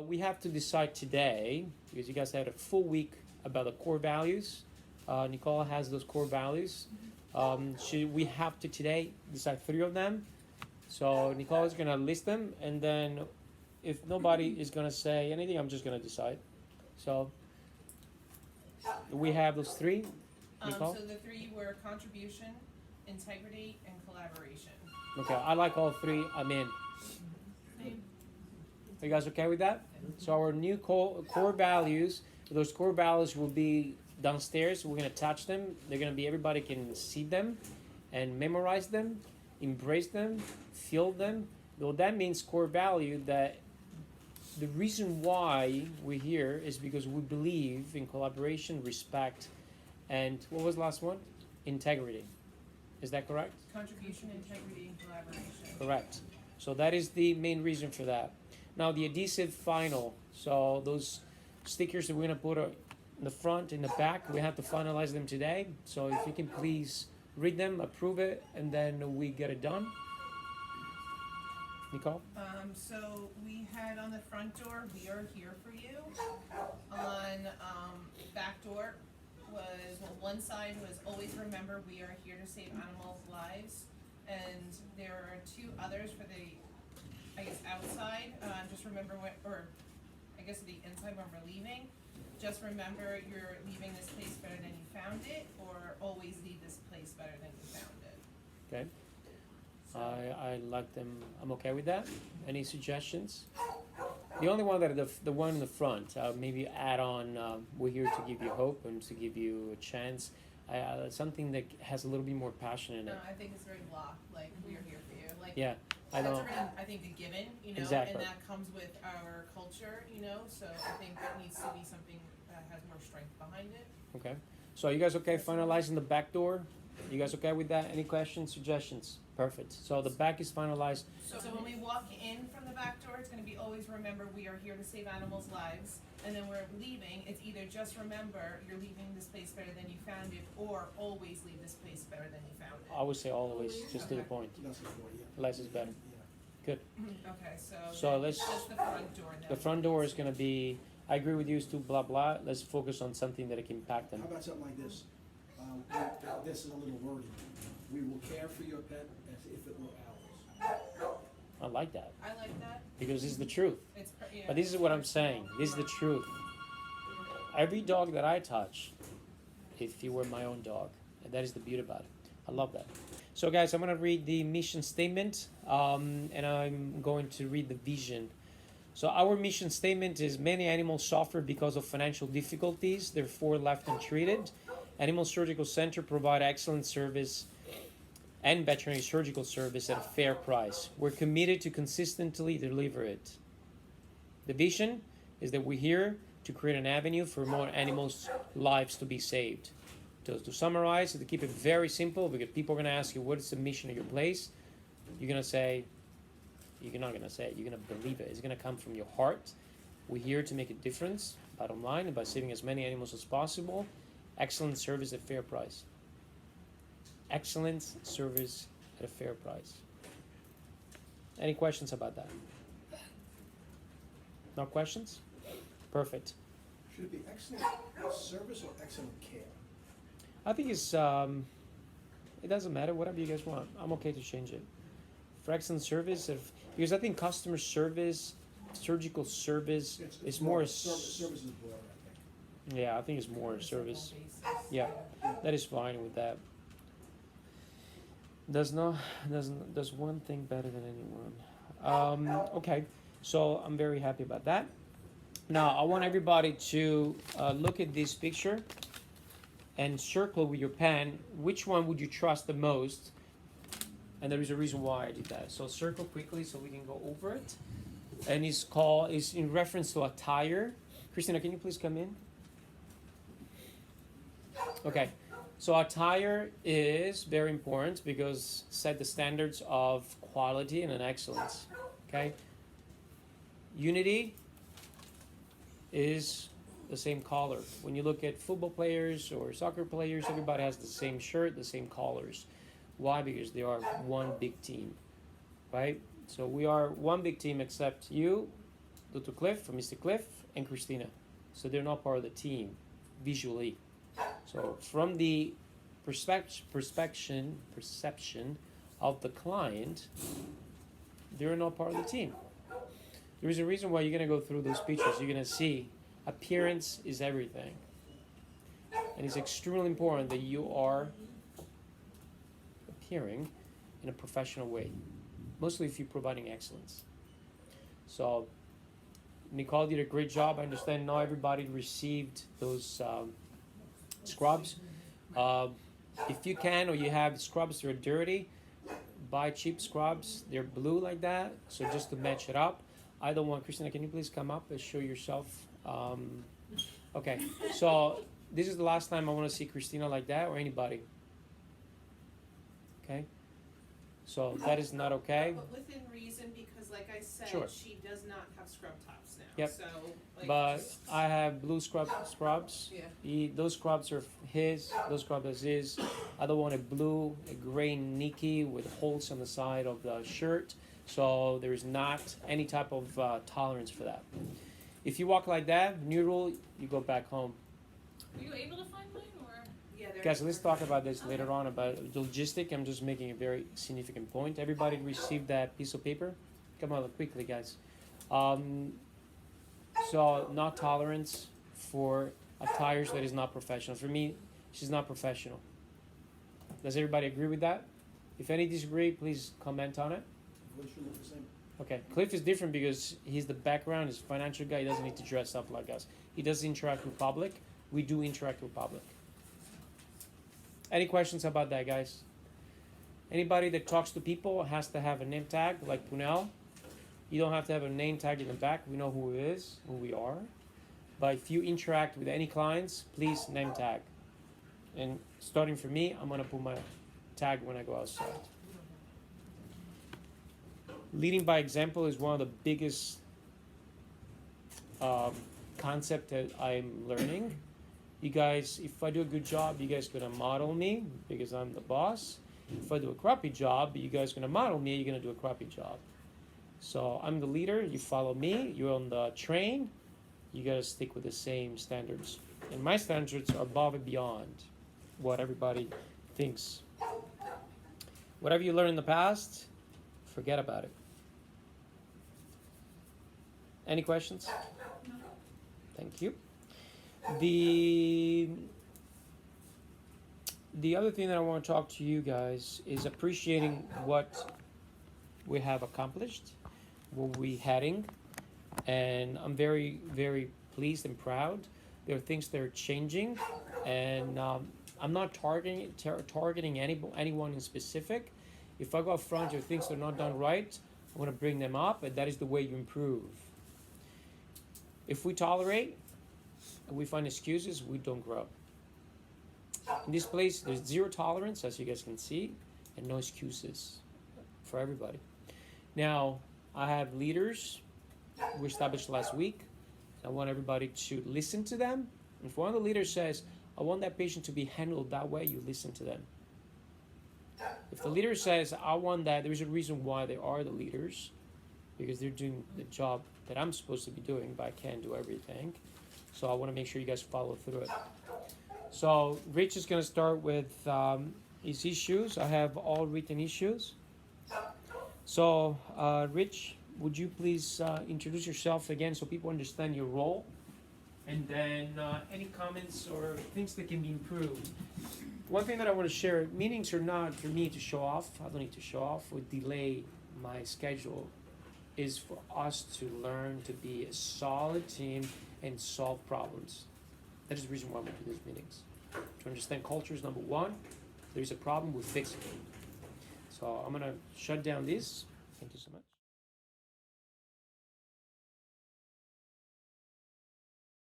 We have to decide today because you guys had a full week about the core values. Nicole has those core values. We have to today decide three of them. So Nicole is gonna list them, and then if nobody is gonna say anything, I'm just gonna decide. So we have those three. Nicole. So the three were contribution, integrity, and collaboration. Okay, I like all three. I'm in. Are you guys okay with that? So our new core values, those core values will be downstairs. We're gonna attach them. They're gonna be everybody can see them, and memorize them, embrace them, feel them. Well, that means core value. That the reason why we're here is because we believe in collaboration, respect, and what was the last one? Integrity. Is that correct? Contribution, integrity, and collaboration. Correct. So that is the main reason for that. Now the adhesive final. So those stickers that we're gonna put in the front, in the back, we have to finalize them today. So if you can please read them, approve it, and then we get it done. Nicole? So we had on the front door, "We are here for you." On back door one side was "Always remember we are here to save animals' lives," and there are two others for the, I guess, outside. Just remember or I guess the inside when we're leaving. Just remember you're leaving this place better than you found it, or always leave this place better than you found it. Okay. So, I like them. I'm okay with that. Any suggestions? The only one that the one in the front, maybe add on. We're here to give you hope and to give you a chance. Something that has a little bit more passion in it. no, I think it's very blah. Like, we are here for you. Like, Yeah, I that's know. already, I think, a given, Exactly. and that comes with our culture, so I think that needs to be something that has more strength behind it. Okay. So are you guys okay finalizing the back door? You guys okay with that? Any questions, suggestions? Perfect. So the back is finalized. So when we walk in from the back door, it's gonna be "Always remember we are here to save animals' lives," and then we're leaving, it's either "Just remember you're leaving this place better than you found it," or "Always leave this place better than you found I would say always, just to the Okay. point. That's the point, yeah. Less is better. Yeah. Good. it. Okay, so So then let's- just the front door then. The front door is gonna be, I agree with you, it's too blah blah. Let's focus on something that can impact How them. about something like this? This is a little wordy. "We will care for your pet as if it were ours." I like that I like that. because this is the truth. Yeah. But this is what I'm saying. This is the truth. Every dog that I touch, if he were my own dog, and that is the beauty about it. I love that. So, guys, I'm gonna read the mission statement, and I'm going to read the vision. So, our mission statement is: many animals suffer because of financial difficulties, therefore left untreated. Animal Surgical Center provide excellent service and veterinary surgical service at a fair price. We're committed to consistently deliver it. The vision is that we're here to create an avenue for more animals' lives to be saved. To summarize, to keep it very simple, because people are going to ask you, what is the mission of your place? You're going to say, you're not going to say it, you're going to believe it. It's going to come from your heart. We're here to make a difference, bottom line, and by saving as many animals as possible. Excellent service at fair price. Excellent service at a fair price. Any questions about that? No questions? Perfect. Should it be excellent service or excellent care? I think it's it doesn't matter, whatever you guys want. I'm okay to change it. For excellent service, because I think customer service, surgical service is more broad. Service is broader, I think. yeah, I think it's more service. Basis. Yeah, that is fine with that. Does one thing better than anyone. Okay, so I'm very happy about that. Now I want everybody to look at this picture and circle with your pen which one would you trust the most, and there is a reason why I did that. So circle quickly so we can go over it. And is in reference to attire. Christina, can you please come in? Okay, so attire is very important because set the standards of quality and an excellence. Okay, unity is the same color. When you look at football players or soccer players, everybody has the same shirt, the same colors. Why? Because they are one big team, right? So we are one big team except you, Dr. Cliff, Mr. Cliff, and Christina. So they're not part of the team visually. So from the perception of the client, they're not part of the team. There is a reason why you're going to go through those pictures. You're going to see appearance is everything. And it's extremely important that you are appearing in a professional way, mostly if you're providing excellence. So Nicole did a great job. I understand not everybody received those scrubs. If you can, or you have scrubs that are dirty, buy cheap scrubs. They're blue like that, so just to match it up. I don't want, Christina, can you please come up and show yourself? Okay, so this is the last time I want to see Christina like that, or anybody. Okay, so that is not okay. But within reason, because like I said, Sure. she does not have scrub tops now. Yep. So, like, But just- I have blue scrubs. Yeah. Those scrubs are his. Those scrubs are his. I don't want a blue, a gray Nikki with holes on the side of the shirt. So there's not any type of tolerance for that. If you walk like that, new rule, you go back home. Were you able to find mine, or? Yeah, they're- Guys, let's talk about this later on about the logistic. I'm just making a very significant point. Everybody received that piece of paper? Come on, quickly, guys. So, not tolerance for attires that is not professional. For me, she's not professional. Does everybody agree with that? If any disagree, please comment on it. What should look the same? Okay, Cliff is different because he's the background, he's a financial guy, he doesn't need to dress up like us. He does interact with public. We do interact with public. Any questions about that, guys? Anybody that talks to people has to have a name tag, like Punel. You don't have to have a name tag in the back. We know who it is, who we are. But if you interact with any clients, please name tag. And starting for me, I'm gonna put my tag when I go outside. Leading by example is one of the biggest concept that I'm learning. You guys, if I do a good job, you guys gonna model me because I'm the boss. If I do a crappy job, you guys gonna model me, you're gonna do a crappy job. So I'm the leader, you follow me, you're on the train, you gotta stick with the same standards. And my standards are above and beyond what everybody thinks. Whatever you learned in the past, forget about it. Any questions? Thank you. The other thing that I want to talk to you guys is appreciating what we have accomplished, where we're heading, and I'm very, very pleased and proud. There are things that are changing, and I'm not targeting anyone in specific. If I go up front, there are things that are not done right, I want to bring them up, and that is the way you improve. If we tolerate, and we find excuses, we don't grow. In this place, there's zero tolerance, as you guys can see, and no excuses for everybody. Now, I have leaders we established last week. I want everybody to listen to them. If one of the leaders says, I want that patient to be handled that way, you listen to them. If the leader says, I want that, there's a reason why they are the leaders, because they're doing the job that I'm supposed to be doing, but I can't do everything. So I want to make sure you guys follow through it. So Rich is going to start with his issues. I have all written issues. So Rich, would you please introduce yourself again so people understand your role? And then any comments or things that can be improved. One thing that I want to share, meetings are not for me to show off. I don't need to show off or delay my schedule. Is for us to learn to be a solid team and solve problems. That is the reason why we do these meetings. To understand culture is number one. If there's a problem, we fix it. So I'm gonna shut down this. Thank you so much.